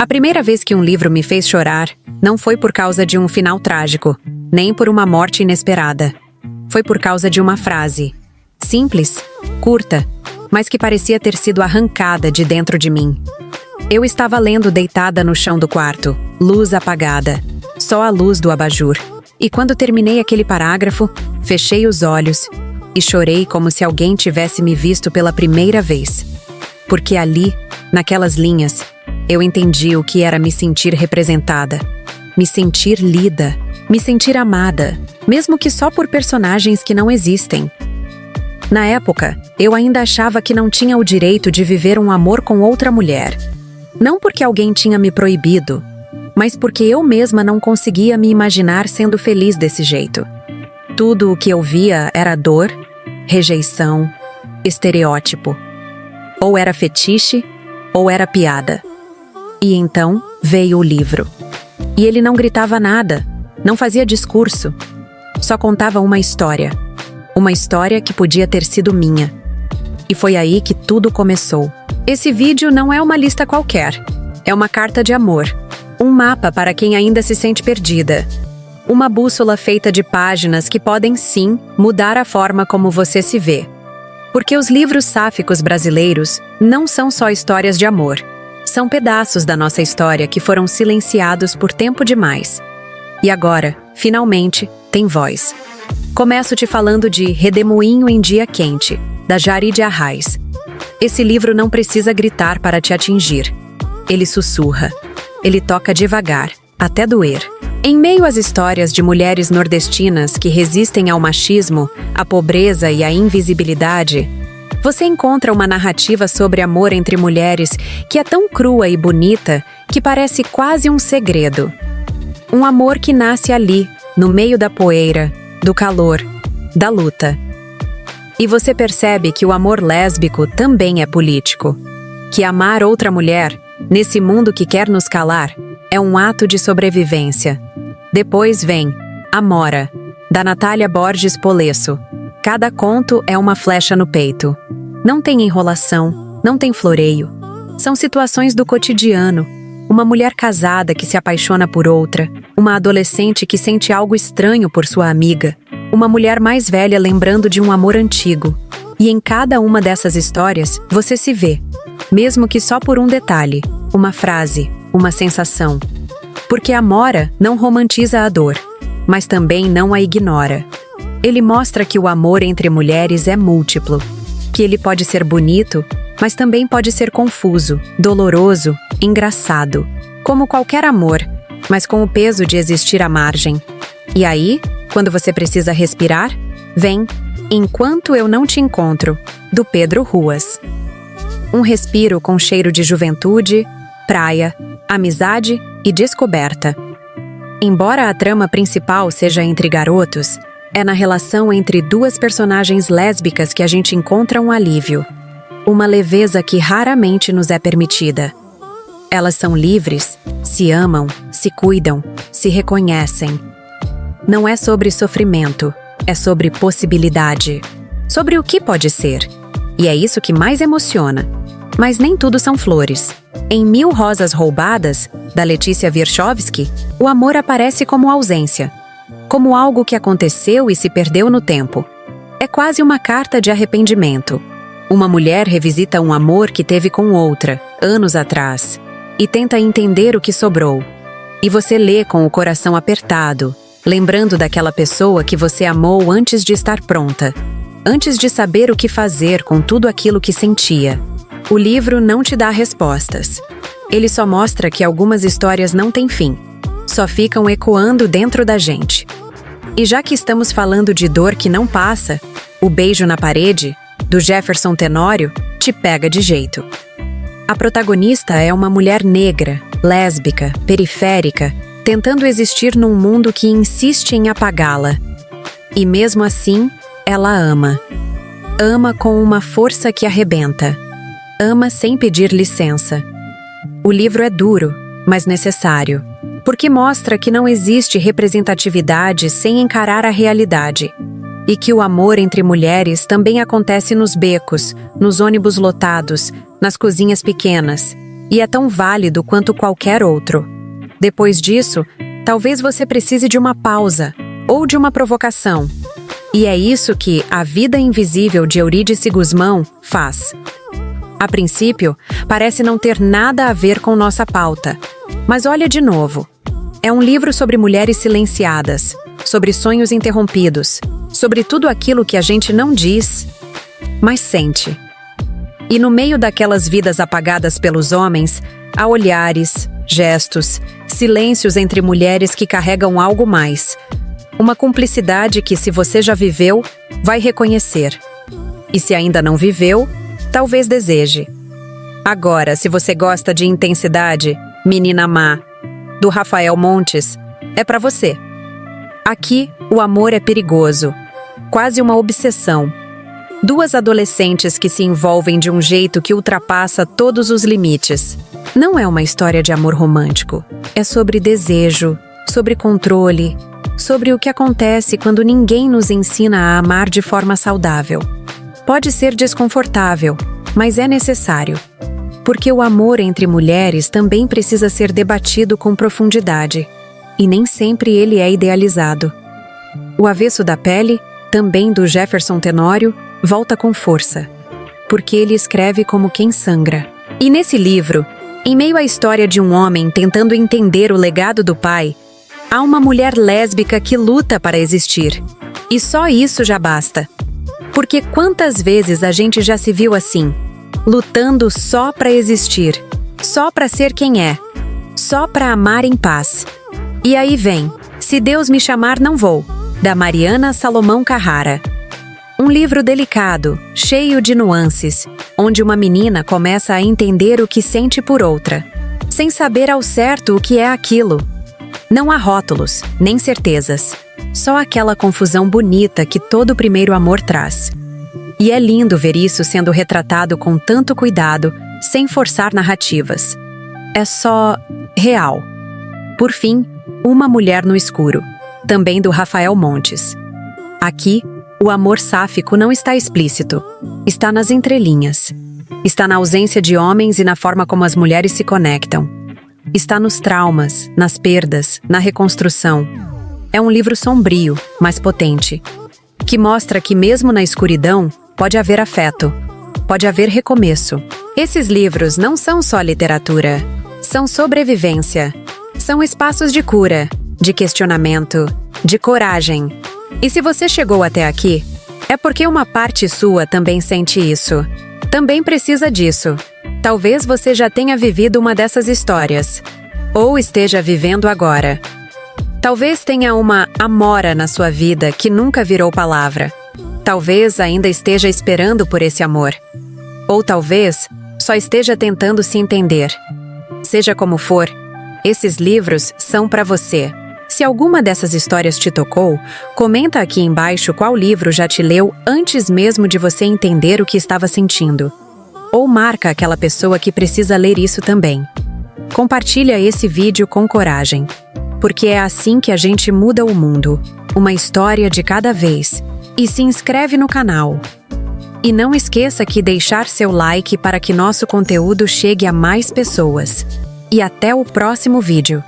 A primeira vez que um livro me fez chorar não foi por causa de um final trágico, nem por uma morte inesperada. Foi por causa de uma frase. Simples, curta, mas que parecia ter sido arrancada de dentro de mim. Eu estava lendo deitada no chão do quarto, luz apagada, só a luz do abajur. E quando terminei aquele parágrafo, fechei os olhos e chorei como se alguém tivesse me visto pela primeira vez. Porque ali, naquelas linhas, eu entendi o que era me sentir representada, me sentir lida, me sentir amada, mesmo que só por personagens que não existem. Na época, eu ainda achava que não tinha o direito de viver um amor com outra mulher. Não porque alguém tinha me proibido, mas porque eu mesma não conseguia me imaginar sendo feliz desse jeito. Tudo o que eu via era dor, rejeição, estereótipo. Ou era fetiche, ou era piada. E então veio o livro. E ele não gritava nada, não fazia discurso, só contava uma história. Uma história que podia ter sido minha. E foi aí que tudo começou. Esse vídeo não é uma lista qualquer. É uma carta de amor. Um mapa para quem ainda se sente perdida. Uma bússola feita de páginas que podem, sim, mudar a forma como você se vê. Porque os livros sáficos brasileiros não são só histórias de amor. São pedaços da nossa história que foram silenciados por tempo demais. E agora, finalmente, tem voz. Começo te falando de Redemoinho em Dia Quente, da Jarid Arraes. Esse livro não precisa gritar para te atingir. Ele sussurra. Ele toca devagar, até doer. Em meio às histórias de mulheres nordestinas que resistem ao machismo, à pobreza e à invisibilidade, você encontra uma narrativa sobre amor entre mulheres que é tão crua e bonita que parece quase um segredo. Um amor que nasce ali, no meio da poeira, do calor, da luta. E você percebe que o amor lésbico também é político. Que amar outra mulher, nesse mundo que quer nos calar, é um ato de sobrevivência. Depois vem Amora, da Natália Borges Polesso. Cada conto é uma flecha no peito. Não tem enrolação, não tem floreio. São situações do cotidiano. Uma mulher casada que se apaixona por outra, uma adolescente que sente algo estranho por sua amiga, uma mulher mais velha lembrando de um amor antigo. E em cada uma dessas histórias, você se vê, mesmo que só por um detalhe, uma frase, uma sensação. Porque Amora não romantiza a dor, mas também não a ignora. Ele mostra que o amor entre mulheres é múltiplo, que ele pode ser bonito, mas também pode ser confuso, doloroso, engraçado, como qualquer amor, mas com o peso de existir à margem. E aí, quando você precisa respirar, vem Enquanto Eu Não Te Encontro, do Pedro Ruas. Um respiro com cheiro de juventude, praia, amizade e descoberta. Embora a trama principal seja entre garotos, é na relação entre duas personagens lésbicas que a gente encontra um alívio. Uma leveza que raramente nos é permitida. Elas são livres, se amam, se cuidam, se reconhecem. Não é sobre sofrimento, é sobre possibilidade. Sobre o que pode ser. E é isso que mais emociona. Mas nem tudo são flores. Em Mil Rosas Roubadas, da Letícia Wierchowski, o amor aparece como ausência. Como algo que aconteceu e se perdeu no tempo. É quase uma carta de arrependimento. Uma mulher revisita um amor que teve com outra, anos atrás, e tenta entender o que sobrou. E você lê com o coração apertado, lembrando daquela pessoa que você amou antes de estar pronta, antes de saber o que fazer com tudo aquilo que sentia. O livro não te dá respostas. Ele só mostra que algumas histórias não têm fim, só ficam ecoando dentro da gente. E já que estamos falando de dor que não passa, O Beijo na Parede, do Jefferson Tenório, te pega de jeito. A protagonista é uma mulher negra, lésbica, periférica, tentando existir num mundo que insiste em apagá-la. E mesmo assim, ela ama. Ama com uma força que arrebenta. Ama sem pedir licença. O livro é duro, mas necessário, porque mostra que não existe representatividade sem encarar a realidade. E que o amor entre mulheres também acontece nos becos, nos ônibus lotados, nas cozinhas pequenas. e é tão válido quanto qualquer outro. Depois disso, talvez você precise de uma pausa ou de uma provocação. E é isso que A Vida Invisível de Eurídice Guzmão faz. A princípio, parece não ter nada a ver com nossa pauta. Mas olha de novo. É um livro sobre mulheres silenciadas, sobre sonhos interrompidos, sobre tudo aquilo que a gente não diz, mas sente. E no meio daquelas vidas apagadas pelos homens, há olhares, gestos, silêncios entre mulheres que carregam algo mais. Uma cumplicidade que, se você já viveu, vai reconhecer. E se ainda não viveu, talvez deseje. Agora, se você gosta de intensidade, Menina Má, do Rafael Montes, é para você. Aqui, o amor é perigoso, quase uma obsessão. Duas adolescentes que se envolvem de um jeito que ultrapassa todos os limites. Não é uma história de amor romântico. É sobre desejo, sobre controle, sobre o que acontece quando ninguém nos ensina a amar de forma saudável. Pode ser desconfortável, mas é necessário. Porque o amor entre mulheres também precisa ser debatido com profundidade. E nem sempre ele é idealizado. O Avesso da Pele, também do Jefferson Tenório, volta com força. Porque ele escreve como quem sangra. E nesse livro, em meio à história de um homem tentando entender o legado do pai, há uma mulher lésbica que luta para existir. E só isso já basta. Porque quantas vezes a gente já se viu assim, lutando só para existir, só para ser quem é, só para amar em paz. E aí vem Se Deus Me Chamar Não Vou, da Mariana Salomão Carrara. Um livro delicado, cheio de nuances, onde uma menina começa a entender o que sente por outra, sem saber ao certo o que é aquilo. Não há rótulos, nem certezas. Só aquela confusão bonita que todo primeiro amor traz. E é lindo ver isso sendo retratado com tanto cuidado, sem forçar narrativas. É só real. Por fim, Uma Mulher no Escuro, também do Rafael Montes. Aqui, o amor sáfico não está explícito. Está nas entrelinhas. Está na ausência de homens e na forma como as mulheres se conectam. Está nos traumas, nas perdas, na reconstrução. É um livro sombrio, mas potente, que mostra que mesmo na escuridão, pode haver afeto, pode haver recomeço. Esses livros não são só literatura, são sobrevivência. São espaços de cura, de questionamento, de coragem. E se você chegou até aqui, é porque uma parte sua também sente isso. Também precisa disso. Talvez você já tenha vivido uma dessas histórias. Ou esteja vivendo agora. Talvez tenha uma amora na sua vida que nunca virou palavra. Talvez ainda esteja esperando por esse amor. Ou talvez só esteja tentando se entender. Seja como for, esses livros são para você. Se alguma dessas histórias te tocou, comenta aqui embaixo qual livro já te leu antes mesmo de você entender o que estava sentindo. Ou marca aquela pessoa que precisa ler isso também. Compartilha esse vídeo com coragem. Porque é assim que a gente muda o mundo. Uma história de cada vez. E se inscreve no canal. E não esqueça de deixar seu like para que nosso conteúdo chegue a mais pessoas. E até o próximo vídeo.